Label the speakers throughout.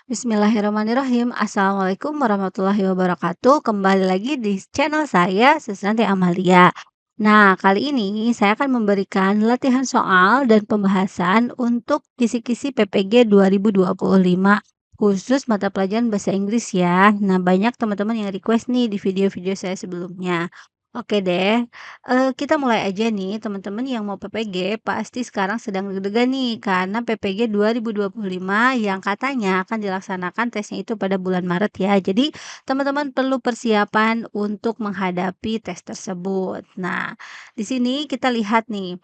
Speaker 1: Bismillahirrahmanirrahim. Assalamualaikum warahmatullahi wabarakatuh. Kembali lagi di channel saya, Susanti Amalia. Nah, kali ini saya akan memberikan latihan soal dan pembahasan untuk kisi-kisi PPG 2025 khusus mata pelajaran bahasa Inggris ya. Nah, banyak teman-teman yang request nih di video-video saya sebelumnya. Oke deh, kita mulai aja nih teman-teman yang mau PPG pasti sekarang sedang deg-degan nih karena PPG 2025 yang katanya akan dilaksanakan tesnya itu pada bulan Maret ya. Jadi teman-teman perlu persiapan untuk menghadapi tes tersebut. Nah, di sini kita lihat nih,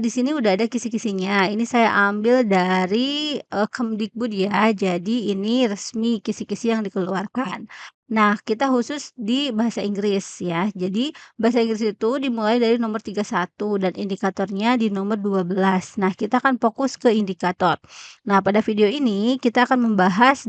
Speaker 1: di sini udah ada kisi-kisinya. Ini saya ambil dari, Kemdikbud ya, jadi ini resmi kisi-kisi yang dikeluarkan. Nah, kita khusus di bahasa Inggris ya. Jadi bahasa Inggris itu dimulai dari nomor 31 dan indikatornya di nomor 12. Nah, kita akan fokus ke indikator. Nah, pada video ini kita akan membahas,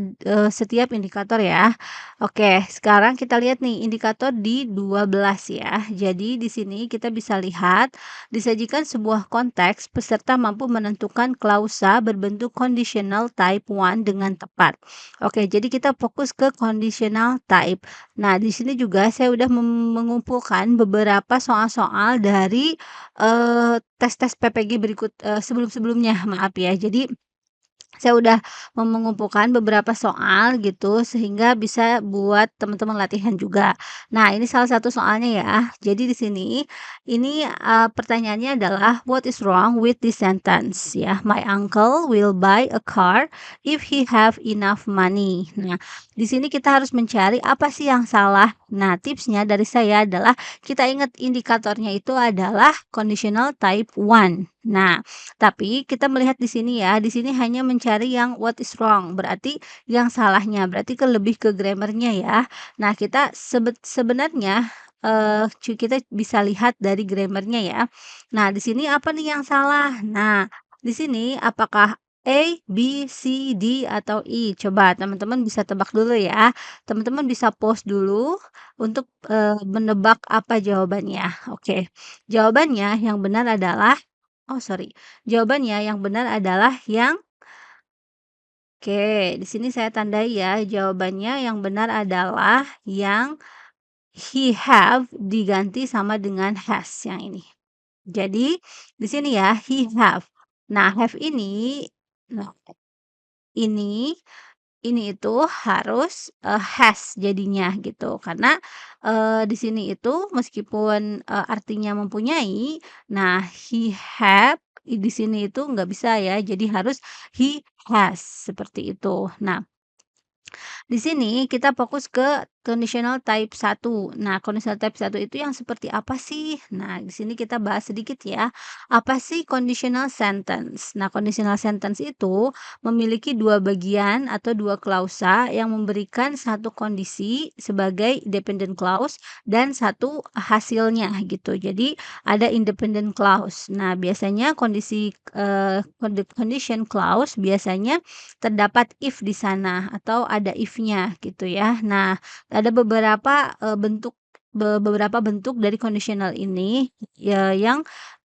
Speaker 1: setiap indikator ya. Oke, sekarang kita lihat nih indikator di 12 ya. Jadi di sini kita bisa lihat disajikan sebuah konteks peserta mampu menentukan klausa berbentuk conditional type 1 dengan tepat. Oke, jadi kita fokus ke conditional type. Nah, di sini juga saya udah mengumpulkan beberapa soal-soal dari tes-tes PPG berikut sebelum-sebelumnya, maaf ya. Jadi saya udah mengumpulkan beberapa soal gitu, sehingga bisa buat teman-teman latihan juga. Nah, ini salah satu soalnya ya. Jadi di sini, ini, pertanyaannya adalah, "What is wrong with this sentence?" Ya, "My uncle will buy a car if he have enough money." Nah, di sini kita harus mencari apa sih yang salah. Nah, tipsnya dari saya adalah kita ingat indikatornya itu adalah conditional type 1. Nah, tapi kita melihat di sini ya, di sini hanya mencari yang what is wrong, berarti yang salahnya, berarti lebih ke grammar-nya ya. Nah, kita sebenarnya, kita bisa lihat dari grammar-nya ya. Nah, di sini apa nih yang salah? Nah, di sini apakah A, B, C, D, atau E? Coba teman-teman bisa tebak dulu ya. Teman-teman bisa pause dulu untuk, menebak apa jawabannya. Oke, jawabannya yang benar adalah oh sorry, jawabannya yang benar adalah yang oke, di sini saya tandai ya, jawabannya yang benar adalah yang he have diganti sama dengan has yang ini. Jadi, di sini ya, he have. Nah, have ini nah, ini itu harus, has jadinya gitu karena, di sini itu meskipun, artinya mempunyai, nah he have di sini itu nggak bisa ya jadi harus he has seperti itu. Nah, di sini kita fokus ke conditional type 1. Nah, conditional type 1 itu yang seperti apa sih? Nah, di sini kita bahas sedikit ya. Apa sih conditional sentence? Nah, conditional sentence itu memiliki dua bagian atau dua klausa yang memberikan satu kondisi sebagai dependent clause dan satu hasilnya gitu. Jadi, ada independent clause. Nah, biasanya kondisi condition clause biasanya terdapat if di sana atau ada if-nya gitu ya. Nah, ada beberapa, beberapa bentuk dari conditional ini ya yang,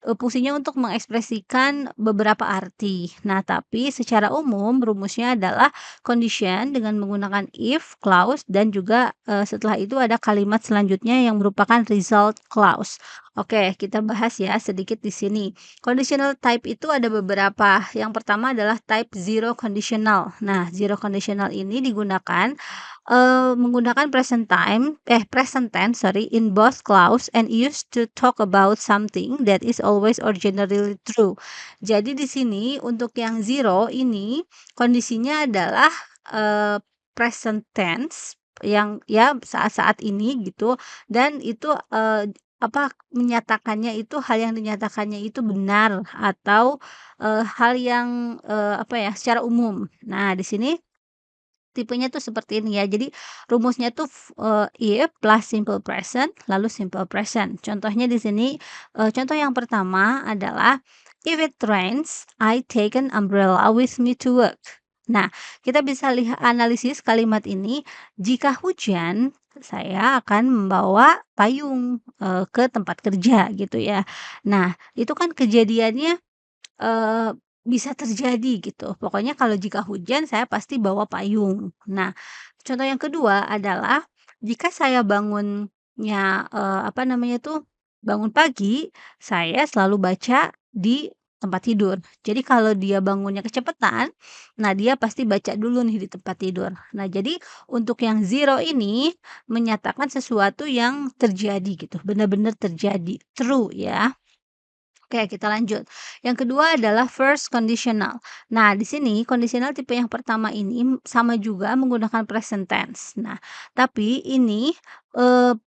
Speaker 1: fungsinya untuk mengekspresikan beberapa arti. Nah, tapi secara umum rumusnya adalah condition dengan menggunakan if clause dan juga, setelah itu ada kalimat selanjutnya yang merupakan result clause. Oke, kita bahas ya sedikit di sini. Conditional type itu ada beberapa. Yang pertama adalah type zero conditional. Nah, zero conditional ini digunakan menggunakan present tense, sorry, in both clause and used to talk about something that is always or generally true. Jadi di sini untuk yang zero ini kondisinya adalah present tense yang ya saat-saat ini gitu dan itu menyatakannya itu hal yang dinyatakannya itu benar atau, hal yang, secara umum. Nah, di sini tipenya tuh seperti ini ya. Jadi rumusnya tuh if plus simple present lalu simple present. Contohnya di sini, contoh yang pertama adalah, "If it rains, I take an umbrella with me to work." Nah, kita bisa lihat analisis kalimat ini, jika hujan, saya akan membawa payung, ke tempat kerja gitu ya. Nah, itu kan kejadiannya, bisa terjadi gitu. Pokoknya kalau jika hujan saya pasti bawa payung. Nah, contoh yang kedua adalah jika saya bangunnya, apa namanya tuh, bangun pagi, saya selalu baca di tempat tidur. Jadi kalau dia bangunnya kecepatan, nah dia pasti baca dulu nih di tempat tidur. Nah, jadi untuk yang zero ini menyatakan sesuatu yang terjadi gitu, benar-benar terjadi, true ya. Oke, kita lanjut. Yang kedua adalah first conditional. Nah, di sini conditional tipe yang pertama ini sama juga menggunakan present tense. Nah, tapi ini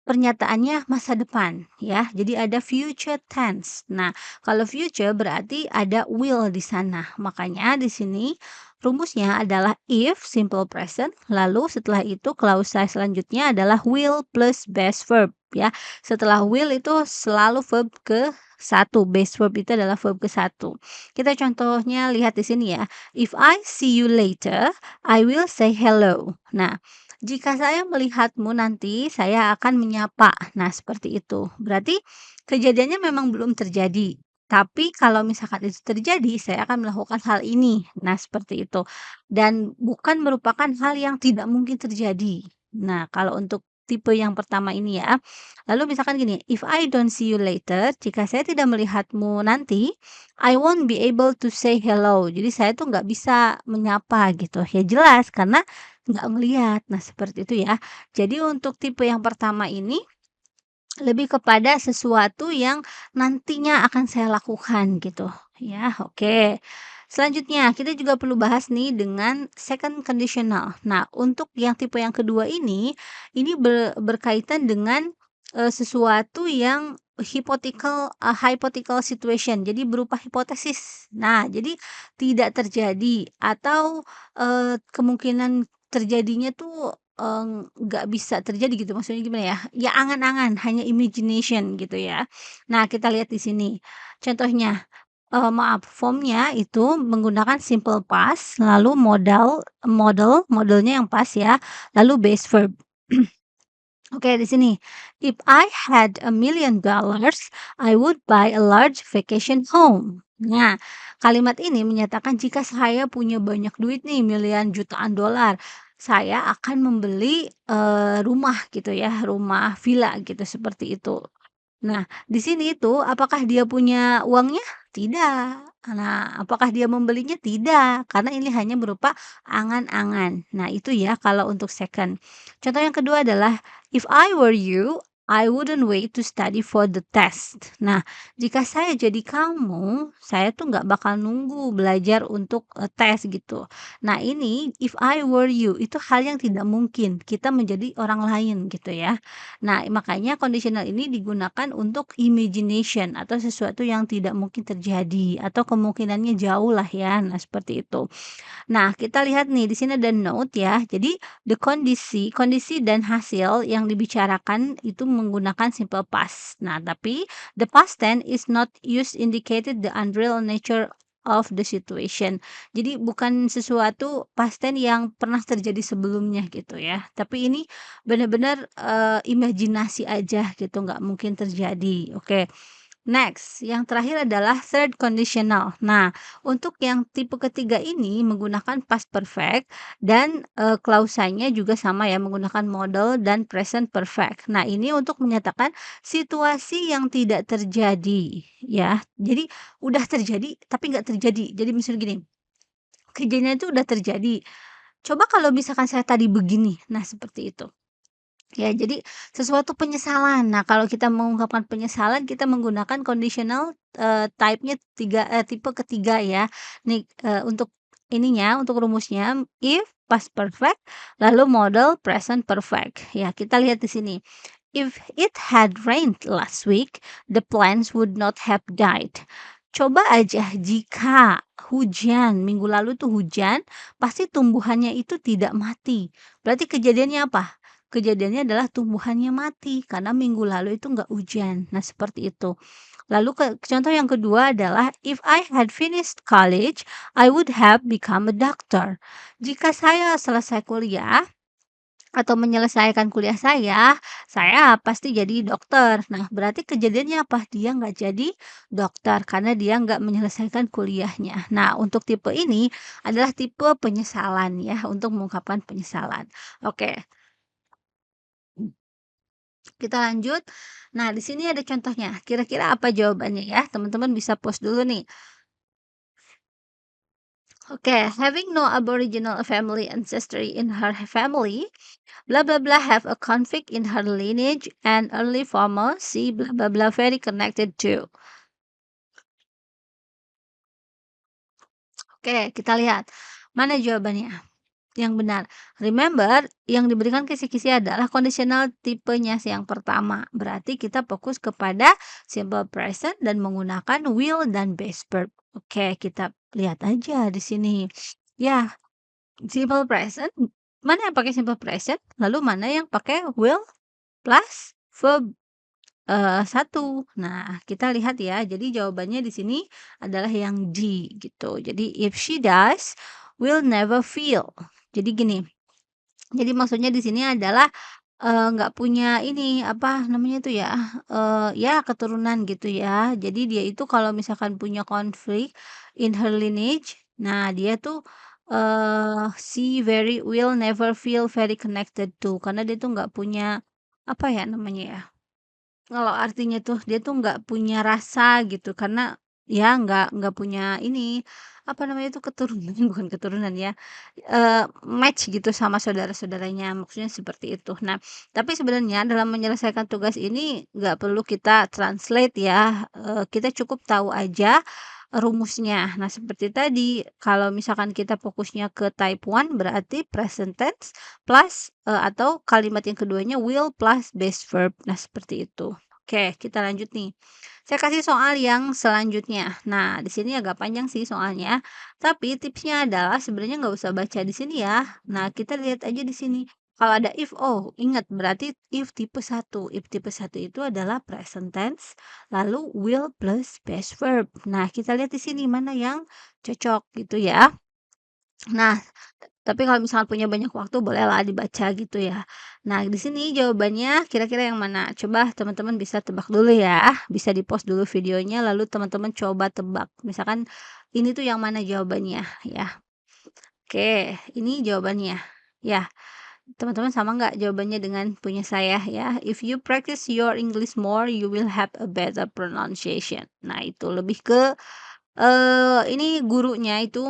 Speaker 1: pernyataannya masa depan ya. Jadi ada future tense. Nah, kalau future berarti ada will di sana. Makanya di sini rumusnya adalah if simple present, lalu setelah itu klausa selanjutnya adalah will plus base verb ya. Setelah will itu selalu verb ke satu, base verb itu adalah verb ke satu. Kita contohnya lihat di sini ya. If I see you later, I will say hello. Nah, jika saya melihatmu nanti, saya akan menyapa. Nah, seperti itu. Berarti kejadiannya memang belum terjadi. Tapi kalau misalkan itu terjadi, saya akan melakukan hal ini. Nah, seperti itu. Dan bukan merupakan hal yang tidak mungkin terjadi. Nah, kalau untuk tipe yang pertama ini ya, lalu misalkan gini, "If I don't see you later," jika saya tidak melihatmu nanti, "I won't be able to say hello." Jadi saya tuh nggak bisa menyapa gitu. Ya jelas karena nggak ngelihat. Nah seperti itu ya. Jadi untuk tipe yang pertama ini lebih kepada sesuatu yang nantinya akan saya lakukan gitu ya, oke. Selanjutnya kita juga perlu bahas nih dengan second conditional. Nah, untuk yang tipe yang kedua ini berkaitan dengan, sesuatu yang hypothetical situation, jadi berupa hipotesis. Nah, jadi tidak terjadi atau, kemungkinan terjadinya tuh nggak bisa terjadi gitu, maksudnya gimana ya, ya angan-angan, hanya imagination gitu ya. Nah, kita lihat di sini, contohnya, formnya itu menggunakan simple past, lalu modelnya yang past ya, lalu base verb. Oke, di sini, "If I had $1 million, I would buy a large vacation home." Nah, kalimat ini menyatakan jika saya punya banyak duit nih, miliaran jutaan dolar, saya akan membeli, rumah gitu ya, rumah villa gitu, seperti itu. Nah, di sini itu apakah dia punya uangnya? Tidak. Nah, apakah dia membelinya? Tidak, karena ini hanya berupa angan-angan. Nah, itu ya kalau untuk second. Contoh yang kedua adalah, "If I were you, I wouldn't wait to study for the test." Nah, jika saya jadi kamu, saya tuh nggak bakal nunggu belajar untuk, tes gitu. Nah, ini if I were you, itu hal yang tidak mungkin, kita menjadi orang lain gitu ya. Nah, makanya conditional ini digunakan untuk imagination atau sesuatu yang tidak mungkin terjadi atau kemungkinannya jauh lah ya. Nah, seperti itu. Nah, kita lihat nih di sini ada note ya. Jadi kondisi dan hasil yang dibicarakan itu menggunakan simple past. Nah, tapi the past tense is not used indicated the unreal nature of the situation. Jadi bukan sesuatu past tense yang pernah terjadi sebelumnya gitu ya. Tapi ini benar-benar imajinasi aja gitu, nggak mungkin terjadi. Oke. Next, yang terakhir adalah third conditional. Nah, untuk yang tipe ketiga ini menggunakan past perfect dan, klausanya juga sama ya, menggunakan model dan present perfect. Nah, ini untuk menyatakan situasi yang tidak terjadi, ya. Jadi, udah terjadi, tapi nggak terjadi. Jadi misalnya gini, kejadian itu udah terjadi, "Coba kalau misalkan saya tadi begini." Nah, seperti itu. Ya, jadi sesuatu penyesalan. Nah, kalau kita mengungkapkan penyesalan, kita menggunakan conditional, type-nya tipe ketiga ya. Nih, untuk ininya, untuk rumusnya, if past perfect, lalu model present perfect. Ya, kita lihat di sini. If it had rained last week, the plants would not have died. Coba aja jika hujan, minggu lalu tuh hujan, pasti tumbuhannya itu tidak mati. Berarti kejadiannya apa? Kejadiannya adalah tumbuhannya mati karena minggu lalu itu nggak hujan. Nah, seperti itu. Lalu contoh yang kedua adalah if I had finished college, I would have become a doctor. Jika saya selesai kuliah, atau menyelesaikan kuliah saya pasti jadi dokter. Nah, berarti kejadiannya apa? Dia nggak jadi dokter karena dia nggak menyelesaikan kuliahnya. Nah, untuk tipe ini adalah tipe penyesalan ya, untuk mengungkapkan penyesalan. Oke, kita lanjut. Nah, di sini ada contohnya. Kira-kira apa jawabannya ya? Teman-teman bisa post dulu nih. Oke, having no Aboriginal family ancestry in her family, blah blah blah have a conflict in her lineage and early former see blah blah blah very connected to. Oke, kita lihat mana jawabannya yang benar. Remember, yang diberikan kisi-kisi adalah kondisional tipenya yang pertama. Berarti kita fokus kepada simple present dan menggunakan will dan base verb. Oke, kita lihat aja di sini. Ya, simple present, mana yang pakai simple present, lalu mana yang pakai will plus verb 1. Nah, kita lihat ya, jadi jawabannya di sini adalah yang D gitu. Jadi if she does, will never feel. Jadi gini, jadi maksudnya di sini adalah, nggak punya ini, apa namanya itu ya, ya keturunan gitu ya. Jadi dia itu kalau misalkan punya konflik in her lineage, nah dia tuh, she very will never feel very connected to, karena dia tuh nggak punya, apa ya namanya ya, kalau artinya tuh dia tuh nggak punya rasa gitu karena ya nggak punya ini, apa namanya itu, keturunan bukan keturunan ya, match gitu sama saudara-saudaranya, maksudnya seperti itu. Nah, tapi sebenarnya dalam menyelesaikan tugas ini nggak perlu kita translate ya, kita cukup tahu aja rumusnya. Nah, seperti tadi, kalau misalkan kita fokusnya ke type one berarti present tense plus, atau kalimat yang keduanya will plus base verb. Nah, seperti itu. Oke, kita lanjut nih. Saya kasih soal yang selanjutnya. Nah, di sini agak panjang sih soalnya, tapi tipsnya adalah sebenarnya nggak usah baca di sini ya. Nah, kita lihat aja di sini. Kalau ada if, oh ingat berarti if tipe satu. If tipe satu itu adalah present tense, lalu will plus base verb. Nah, kita lihat di sini mana yang cocok gitu ya. Nah, tapi kalau misalkan punya banyak waktu bolehlah dibaca gitu ya. Nah, di sini jawabannya kira-kira yang mana? Coba teman-teman bisa tebak dulu ya. Bisa di-pause dulu videonya lalu teman-teman coba tebak. Misalkan ini tuh yang mana jawabannya ya. Oke, ini jawabannya. Ya, teman-teman sama nggak jawabannya dengan punya saya ya? If you practice your English more, you will have a better pronunciation. Nah, itu lebih ke ini gurunya itu,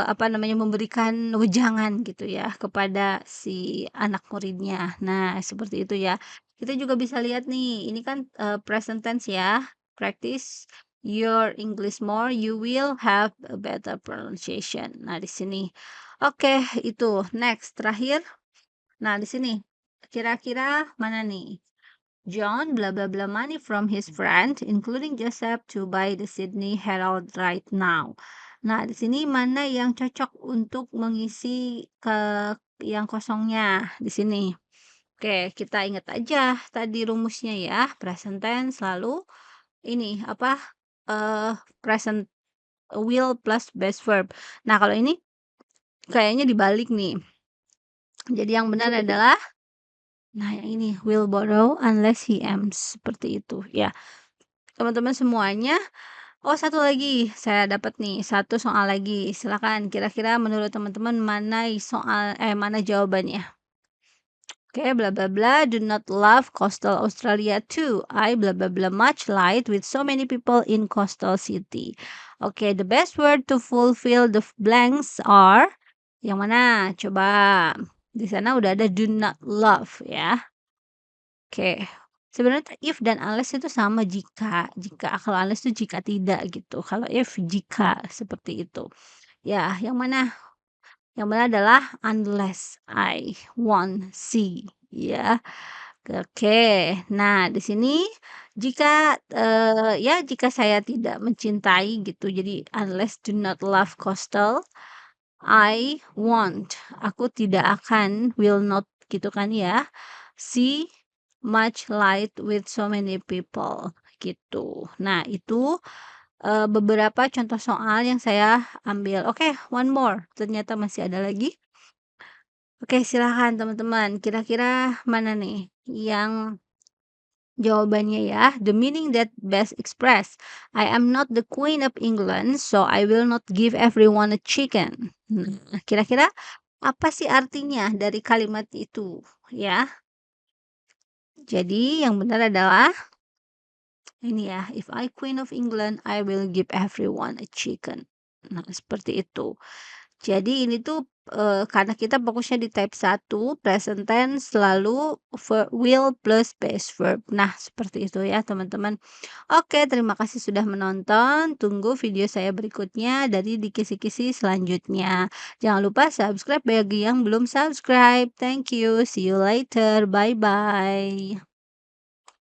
Speaker 1: apa namanya, memberikan wejangan gitu ya kepada si anak muridnya. Nah, seperti itu ya. Kita juga bisa lihat nih, ini kan, present tense ya. Practice your English more, you will have a better pronunciation. Nah, di sini. Oke, itu. Next, terakhir. Nah, di sini. Kira-kira mana nih? John blah blah blah money from his friend, including Joseph, to buy the Sydney Herald right now. Nah, di sini mana yang cocok untuk mengisi ke yang kosongnya di sini. Oke, kita ingat aja tadi rumusnya ya, present tense lalu ini apa present will plus base verb. Nah, kalau ini kayaknya dibalik nih. Jadi yang benar adalah nah yang ini will borrow unless he ends seperti itu ya. Teman-teman semuanya. Oh, satu lagi, saya dapat nih, satu soal lagi. Silakan, kira-kira menurut teman-teman mana jawabannya? Oke, bla bla bla, do not love coastal Australia too. I bla bla bla much light with so many people in coastal city. Oke, the best word to fulfill the blanks are yang mana? Coba. Di sana udah ada do not love ya. Oke. Sebenarnya if dan unless itu sama jika kalau unless itu jika tidak gitu, kalau if jika, seperti itu. Ya, yang mana? Yang benar adalah unless I want see, ya. Oke. Nah, di sini jika, ya jika saya tidak mencintai gitu, jadi unless do not love coastal, I won't, aku tidak akan, will not gitu kan ya, see much light with so many people, gitu. Nah, itu, beberapa contoh soal yang saya ambil. Oke, one more, ternyata masih ada lagi. Oke, silahkan teman-teman. Kira-kira mana nih yang jawabannya ya? The meaning that best express. I am not the Queen of England, so I will not give everyone a chicken. Nah, kira-kira apa sih artinya dari kalimat itu? Ya, jadi yang benar adalah ini ya, if I Queen of England, I will give everyone a chicken. Nah, seperti itu. Jadi ini tuh, karena kita fokusnya di type satu present tense, lalu will plus base verb. Nah, seperti itu ya, teman-teman. Oke, terima kasih sudah menonton. Tunggu video saya berikutnya dari di kisi-kisi selanjutnya. Jangan lupa subscribe bagi yang belum subscribe. Thank you. See you later. Bye-bye.